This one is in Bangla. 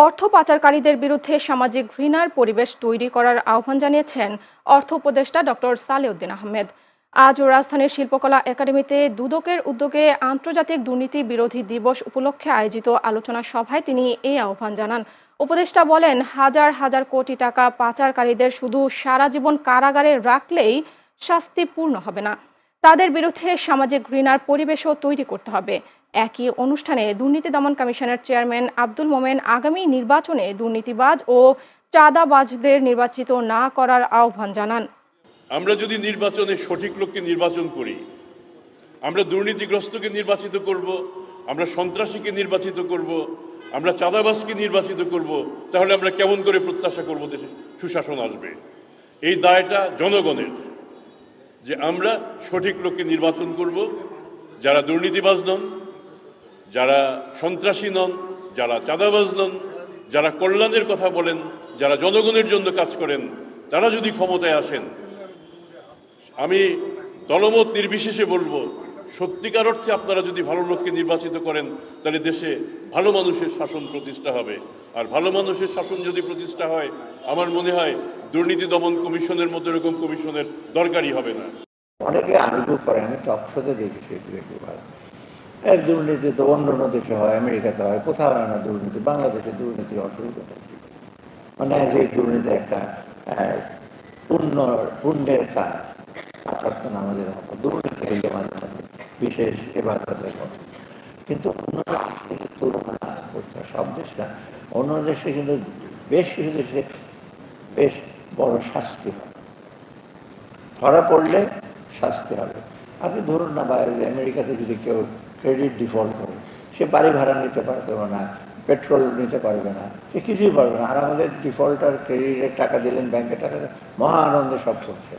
অর্থ পাচারকারীদের বিরুদ্ধে সামাজিক ঘৃণার পরিবেশ তৈরি করার আহ্বান জানিয়েছেন অর্থ উপদেষ্টা ডক্টর সালেউদ্দিন আহমেদ। আজ রাজধানীর শিল্পকলা একাডেমিতে দুদকের উদ্যোগে আন্তর্জাতিক দুর্নীতি বিরোধী দিবস উপলক্ষে আয়োজিত আলোচনা সভায় তিনি এই আহ্বান জানান। উপদেষ্টা বলেন, হাজার হাজার কোটি টাকা পাচারকারীদের শুধু সারা জীবন কারাগারে রাখলেই শাস্তি পূর্ণ হবে না, তাদের বিরুদ্ধে সামাজিক ঘৃণার পরিবেশও তৈরি করতে হবে। একই অনুষ্ঠানে দুর্নীতি দমন কমিশনের চেয়ারম্যান আব্দুল মোমেন আগামী নির্বাচনে দুর্নীতিবাজ ও চাঁদাবাজদের নির্বাচিত না করার আহ্বান জানান। আমরা যদি নির্বাচনে সঠিক লোককে নির্বাচন করি, আমরা দুর্নীতিগ্রস্তকে নির্বাচিত করব, আমরা সন্ত্রাসীকে নির্বাচিত করব, আমরা চাঁদাবাজকে নির্বাচিত করব, তাহলে আমরা কেমন করে প্রত্যাশা করব দেশে সুশাসন আসবে? এই দায়টা জনগণের, যে আমরা সঠিক লোককে নির্বাচন করব, যারা দুর্নীতিবাজ নন, যারা সন্ত্রাসী নন, যারা চাঁদাবাজ নন, যারা কল্যাণের কথা বলেন, যারা জনগণের জন্য কাজ করেন, তারা যদি ক্ষমতায় আসেন, আমি দলমত নির্বিশেষে বলবো, সত্যিকার অর্থে আপনারা যদি ভালো লোককে নির্বাচিত করেন, তাহলে দেশে ভালো মানুষের শাসন প্রতিষ্ঠা হবে। আর ভালো মানুষের শাসন যদি প্রতিষ্ঠা হয়, আমার মনে হয় দুর্নীতি দমন কমিশনের মতো এরকম কমিশনের দরকারই হবে না। অনেকে আরোপ করে, আমি টকশোতে দেখেছি একবার, দুর্নীতি তো অন্য দেশে হয়, আমেরিকাতে হয়, কোথাও হয় না দুর্নীতি, বাংলাদেশে দুর্নীতি অসুবিধা নেই। মানে যে দুর্নীতি একটা পুণ্যের কাজ, আমাদের মতো দুর্নীতি হইলে মাঝে মাঝে বিশেষ এবাদতের মতো, কিন্তু তুলনা করতে সব দেশ না, অন্য দেশে কিন্তু বেশ কিছু দেশে বেশ বড় শাস্তি হয়, ধরা পড়লে শাস্তি হবে। আপনি ধরুন না, বাইরে আমেরিকাতে যদি কেউ ক্রেডিট ডিফল্ট করে, সে বাড়ি ভাড়া নিতে পারবে না, পেট্রোল নিতে পারবে না, সে কিছুই পারবে না। আর আমাদের ডিফল্টার ক্রেডিটের টাকা দিলেন, ব্যাংকে টাকা, মহা আনন্দে সব করছে।